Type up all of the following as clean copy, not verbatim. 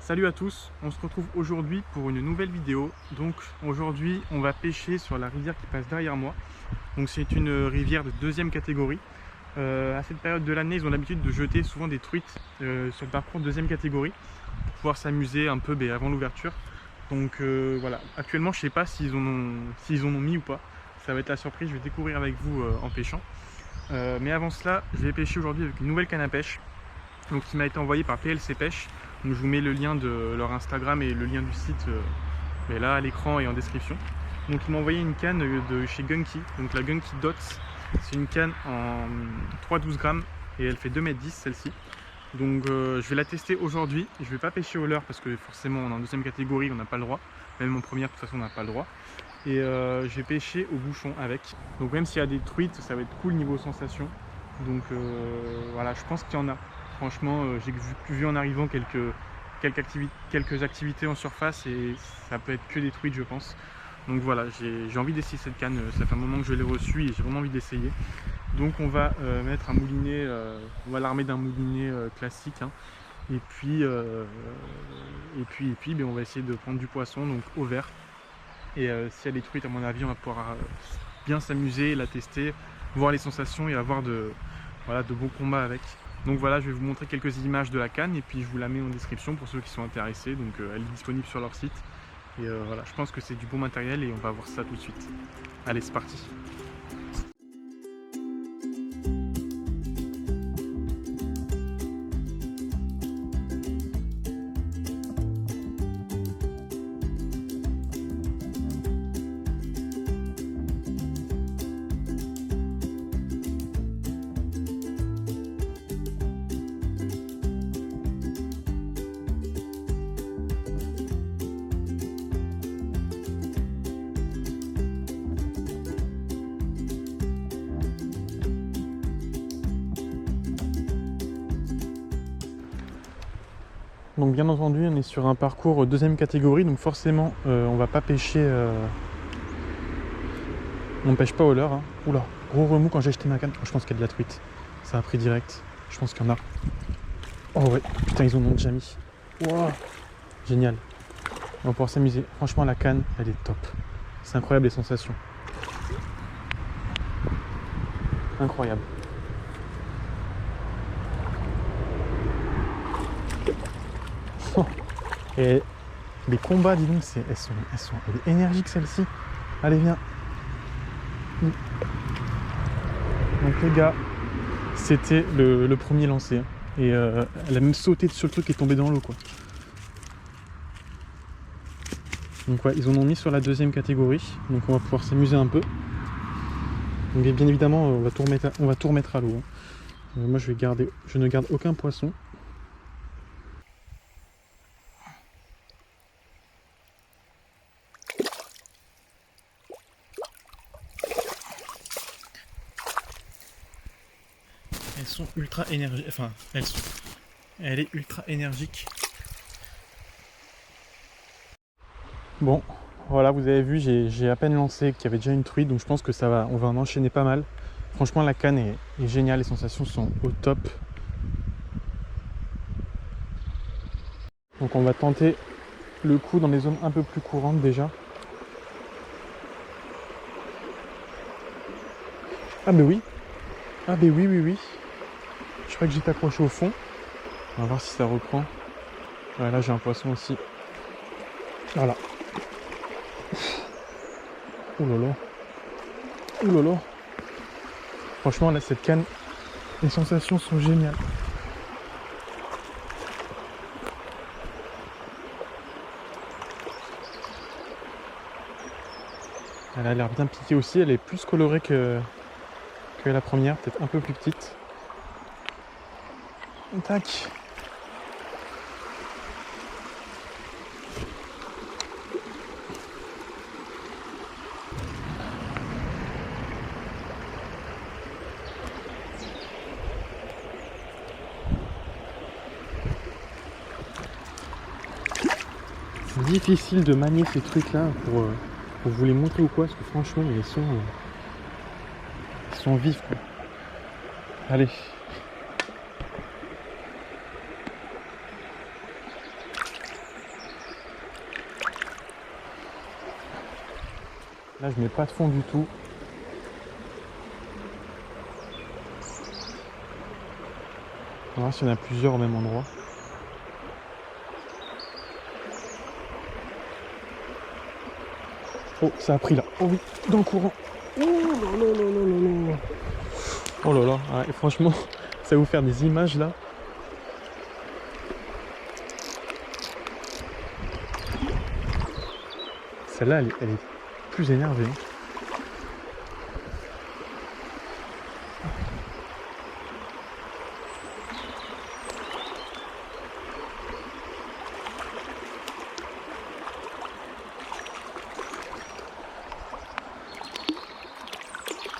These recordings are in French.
Salut à tous, on se retrouve aujourd'hui pour une nouvelle vidéo. Donc aujourd'hui on va pêcher sur la rivière qui passe derrière moi. Donc c'est une rivière de deuxième catégorie. À cette période de l'année ils ont l'habitude de jeter souvent des truites sur le parcours de deuxième catégorie pour pouvoir s'amuser un peu avant l'ouverture. Donc voilà, actuellement je sais pas s'ils en ont mis ou pas. Ça va être la surprise, je vais découvrir avec vous en pêchant. Mais avant cela, je vais pêcher aujourd'hui avec une nouvelle canne à pêche. Donc qui m'a été envoyée par PLC Pêche. Donc je vous mets le lien de leur Instagram et le lien du site là à l'écran et en description. Donc il m'a envoyé une canne de chez Gunky, donc la Gunky Dots. C'est une canne en 3,12 grammes et elle fait 2,10 m celle-ci. Donc je vais la tester aujourd'hui. Je ne vais pas pêcher au leurre parce que forcément on est en deuxième catégorie, on n'a pas le droit. Même en première de toute façon on n'a pas le droit. Et je vais pêcher au bouchon avec. Donc même s'il y a des truites, ça va être cool niveau sensation. Donc voilà, je pense qu'il y en a. Franchement, j'ai vu en arrivant quelques activités en surface et ça peut être que des truites, je pense. Donc voilà, j'ai envie d'essayer cette canne. Ça fait un moment que je l'ai reçue et j'ai vraiment envie d'essayer. Donc on va mettre un moulinet, on va l'armer d'un moulinet classique. Hein. Et puis on va essayer de prendre du poisson, donc au vert. Et si elle est truite, à mon avis, on va pouvoir bien s'amuser, la tester, voir les sensations et avoir de bons combats avec. Donc voilà, je vais vous montrer quelques images de la canne et puis je vous la mets en description pour ceux qui sont intéressés. Donc elle est disponible sur leur site. Et voilà, je pense que c'est du bon matériel et on va voir ça tout de suite. Allez, c'est parti. Donc bien entendu on est sur un parcours deuxième catégorie, donc forcément on va pas pêcher, on pêche pas au leurre. Hein. Oula, gros remous quand j'ai jeté ma canne, je pense qu'il y a de la truite, ça a pris direct, je pense qu'il y en a. Oh ouais, putain ils en ont déjà mis, wow. Génial, on va pouvoir s'amuser, franchement la canne elle est top, c'est incroyable les sensations, incroyable. Et les combats, dis donc, elle est énergique celle-ci. Allez, viens. Donc les gars, c'était le premier lancé. Hein. Et elle a même sauté sur le truc et est tombée dans l'eau, quoi. Donc ouais, ils en ont mis sur la deuxième catégorie. Donc on va pouvoir s'amuser un peu. Donc bien évidemment, on va tout remettre à l'eau. Hein. Moi, je ne garde aucun poisson. Elles sont ultra énergiques, enfin elle est ultra énergique. Bon, voilà, vous avez vu, j'ai à peine lancé qu'il y avait déjà une truite, donc je pense que ça va, on va en enchaîner pas mal. Franchement la canne est géniale, les sensations sont au top. Donc on va tenter le coup dans les zones un peu plus courantes déjà. Ah mais oui, ah mais oui. Je crois que j'étais accroché au fond. On va voir si ça reprend. Ouais, là j'ai un poisson aussi. Voilà. Ouh là là. Ouh là là. Franchement là cette canne, les sensations sont géniales. Elle a l'air bien piquée aussi, elle est plus colorée que la première, peut-être un peu plus petite. Tac. C'est difficile de manier ces trucs là pour vous les montrer ou quoi, parce que franchement ils sont vifs quoi. Allez. Là, je mets pas de fond du tout. On va voir s'il y en a plusieurs au même endroit. Oh, ça a pris là. Oh oui, dans le courant. Oh là là là là là là. Oh là là, ouais, franchement, ça va vous faire des images là. Celle-là, elle est plus énervée.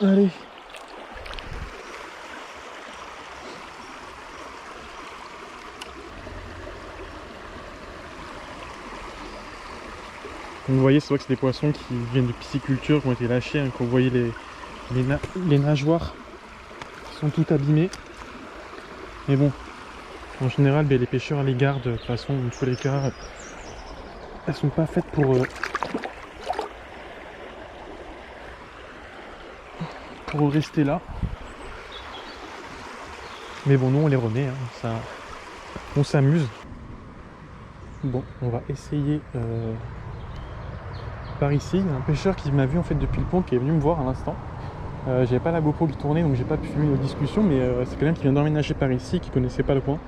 Allez. Comme vous voyez, c'est vrai que c'est des poissons qui viennent de pisciculture, qui ont été lâchés, hein, quand vous voyez les nageoires qui sont toutes abîmées. Mais bon, en général, les pêcheurs les gardent de toute façon, dans tous les cas. Elles sont pas faites pour rester là. Mais bon, nous on les remet, hein, ça, on s'amuse. Bon, on va essayer par ici. Il y a un pêcheur qui m'a vu en fait depuis le pont, qui est venu me voir à l'instant. J'avais pas la GoPro qui tournait, donc j'ai pas pu filmer nos discussions, mais c'est quelqu'un qui vient d'emménager par ici, qui connaissait pas le coin.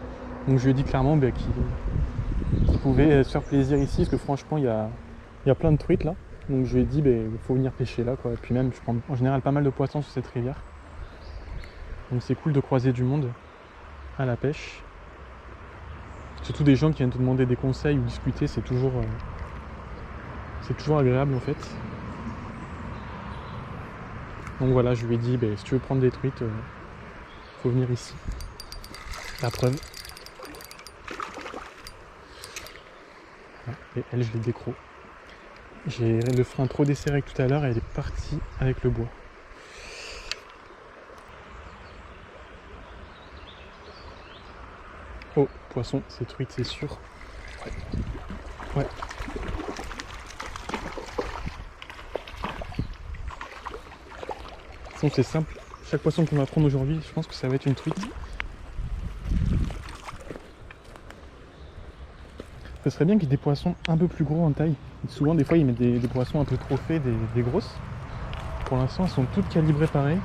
Donc je lui ai dit clairement qu'il pouvait se faire plaisir ici, parce que franchement il y a plein de truites là. Donc je lui ai dit il faut venir pêcher là, quoi. Et puis même je prends en général pas mal de poissons sur cette rivière. Donc c'est cool de croiser du monde à la pêche. Surtout des gens qui viennent te demander des conseils ou discuter, c'est toujours agréable en fait. Donc voilà, je lui ai dit si tu veux prendre des truites, faut venir ici. La preuve. Et elle, je l'ai décro. J'ai le frein trop desserré tout à l'heure et elle est partie avec le bois. Oh, poisson, c'est truite, c'est sûr. Ouais. De toute façon, c'est simple. Chaque poisson qu'on va prendre aujourd'hui, je pense que ça va être une truite. Ce serait bien qu'il y ait des poissons un peu plus gros en taille. Souvent, des fois, ils mettent des poissons un peu trop faits, des grosses. Pour l'instant, elles sont toutes calibrées pareil.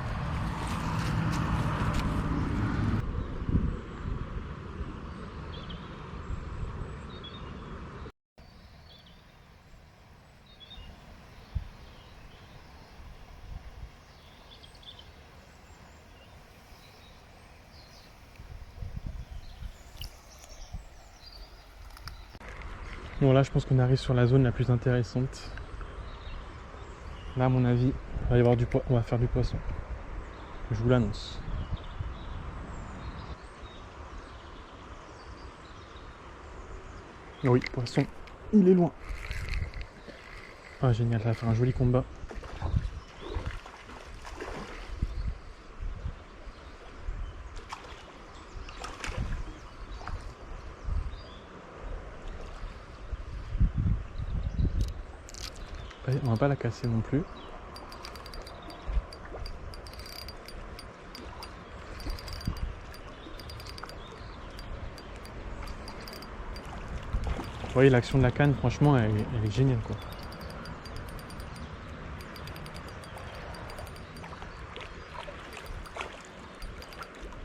Bon, là, je pense qu'on arrive sur la zone la plus intéressante. Là, à mon avis, il va y avoir on va faire du poisson. Je vous l'annonce. Oui, poisson, il est loin. Ah, génial, ça va faire un joli combat. On va pas la casser non plus. Vous voyez, l'action de la canne, franchement, elle est géniale, quoi.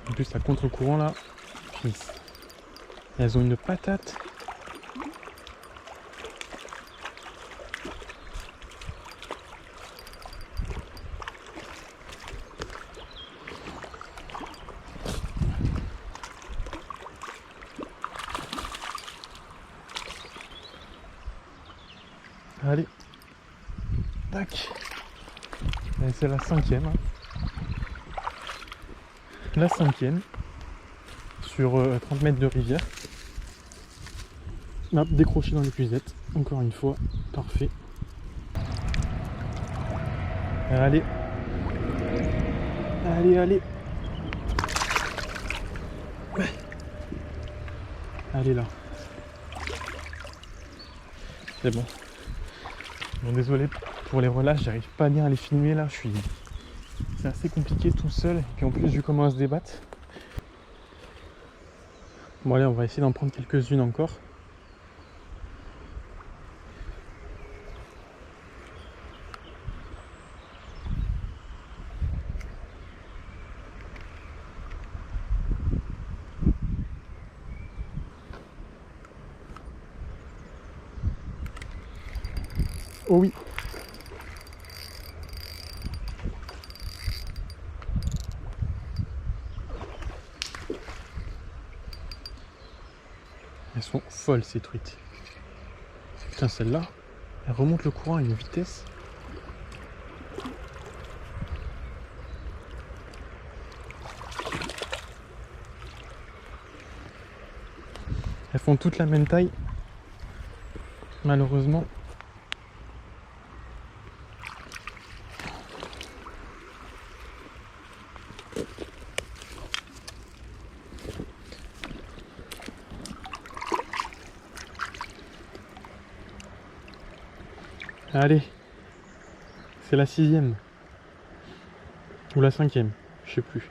En plus, à contre-courant, là, elles ont une patate. Allez, tac. C'est la 5e. La 5e sur 30 mètres de rivière. Hop, décroché dans l'épuisette. Encore une fois, parfait. Allez, allez, allez. Allez là. C'est bon. Bon, désolé pour les relâches, j'arrive pas bien à les filmer là, c'est assez compliqué tout seul, et puis en plus vu comment elles se débattent. Bon allez, on va essayer d'en prendre quelques-unes encore. Oh oui. Elles sont folles ces truites. Putain, celle-là, elle remonte le courant à une vitesse. Elles font toute la même taille. Malheureusement. Allez, c'est la 6e ou la 5e, je sais plus.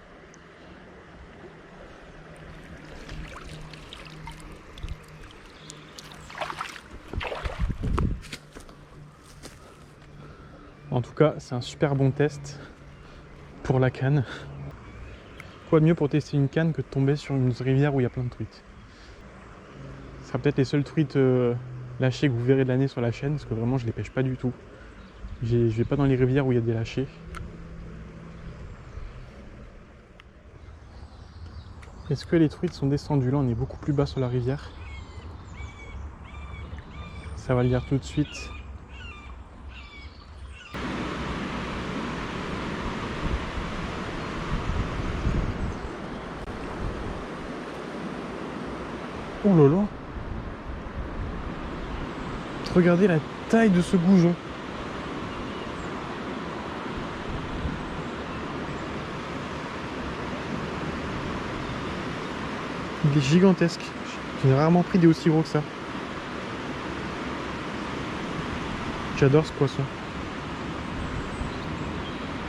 En tout cas, c'est un super bon test pour la canne. Quoi de mieux pour tester une canne que de tomber sur une rivière où il y a plein de truites. Ce sera peut-être les seules truites lâchées que vous verrez de l'année sur la chaîne, parce que vraiment je les pêche pas du tout. Je vais pas dans les rivières où il y a des lâchés. Est-ce que les truites sont descendues? Là on est beaucoup plus bas sur la rivière. Ça va le dire tout de suite. Oh là là! Regardez la taille de ce goujon. Il est gigantesque. J'ai rarement pris des aussi gros que ça. J'adore ce poisson.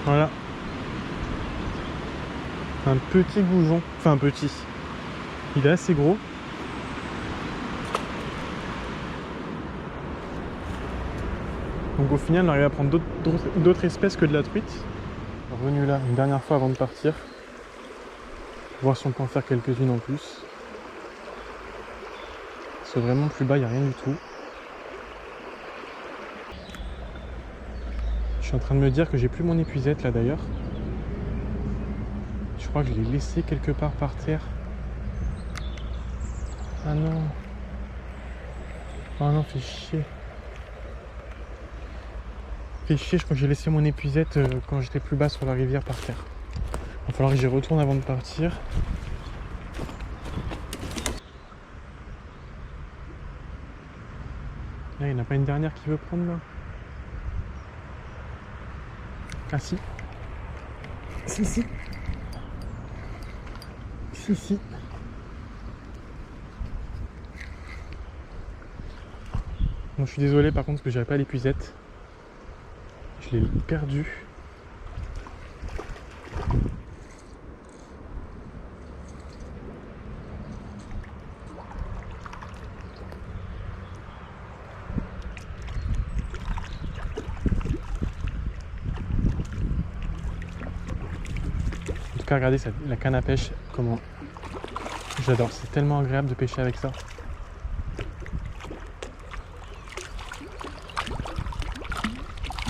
Voilà. Un petit goujon. Enfin petit. Il est assez gros. Donc au final on arrive à prendre d'autres espèces que de la truite. Revenu là une dernière fois avant de partir. Voir si on peut en faire quelques-unes en plus. C'est vraiment plus bas, il n'y a rien du tout. Je suis en train de me dire que j'ai plus mon épuisette là d'ailleurs. Je crois que je l'ai laissé quelque part par terre. Ah non. Ah non, fait chier. Fait chier, je crois que j'ai laissé mon épuisette quand j'étais plus bas sur la rivière par terre. Il va falloir que j'y retourne avant de partir. Là, il n'y en a pas une dernière qui veut prendre là? Ah si. Si. Si. Bon, je suis désolé par contre parce que j'avais pas l'épuisette. Je l'ai perdu. En tout cas, regardez la canne à pêche, comment j'adore. C'est tellement agréable de pêcher avec ça.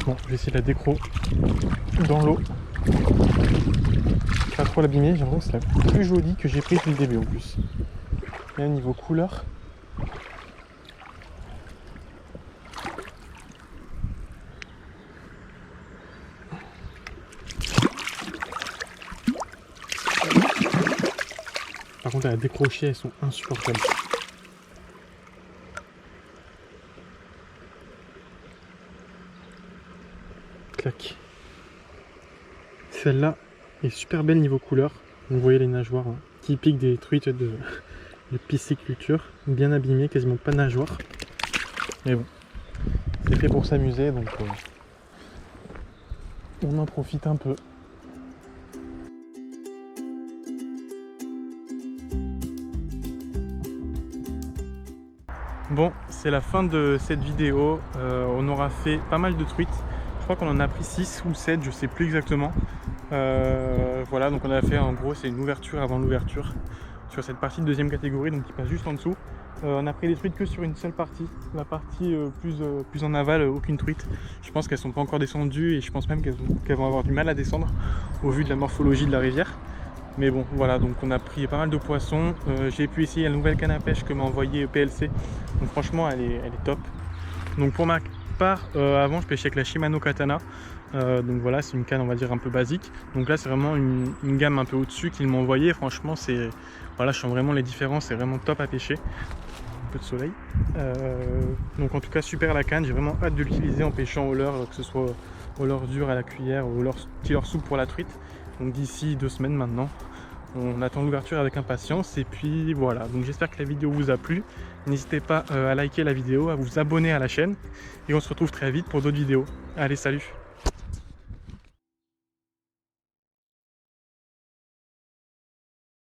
Bon, je vais essayer de la décro dans l'eau. Pas trop l'abîmer, j'ai l'impression que c'est la plus jolie que j'ai prise depuis le début en plus. Et au niveau couleur. Par contre, à la décrocher, elles sont insupportables. Clac. Celle-là est super belle niveau couleur. Vous voyez les nageoires hein, typiques des truites de pisciculture. Bien abîmées, quasiment pas de nageoires. Mais bon, c'est fait pour s'amuser donc on en profite un peu. Bon, c'est la fin de cette vidéo. On aura fait pas mal de truites. Je crois qu'on en a pris 6 ou 7, je sais plus exactement. Voilà, donc on a fait, en gros, c'est une ouverture avant l'ouverture sur cette partie de deuxième catégorie, donc qui passe juste en dessous. On a pris des truites que sur une seule partie, la partie plus en aval, aucune truite. Je pense qu'elles sont pas encore descendues et je pense même qu'elles vont avoir du mal à descendre au vu de la morphologie de la rivière. Mais bon, voilà, donc on a pris pas mal de poissons. J'ai pu essayer la nouvelle canne à pêche que m'a envoyé PLC. Donc franchement, elle est top. Donc pour ma part, avant je pêchais avec la Shimano Katana. Donc voilà, c'est une canne, on va dire, un peu basique. Donc là, c'est vraiment une gamme un peu au-dessus qu'ils m'ont envoyé. Franchement, c'est voilà, je sens vraiment les différences. C'est vraiment top à pêcher. Un peu de soleil. Donc en tout cas, super la canne. J'ai vraiment hâte de l'utiliser en pêchant au leurre, que ce soit au leurre dur à la cuillère ou au petit leurre souple pour la truite. Donc d'ici 2 semaines maintenant, on attend l'ouverture avec impatience. Et puis voilà, donc j'espère que la vidéo vous a plu. N'hésitez pas à liker la vidéo, à vous abonner à la chaîne. Et on se retrouve très vite pour d'autres vidéos. Allez, salut!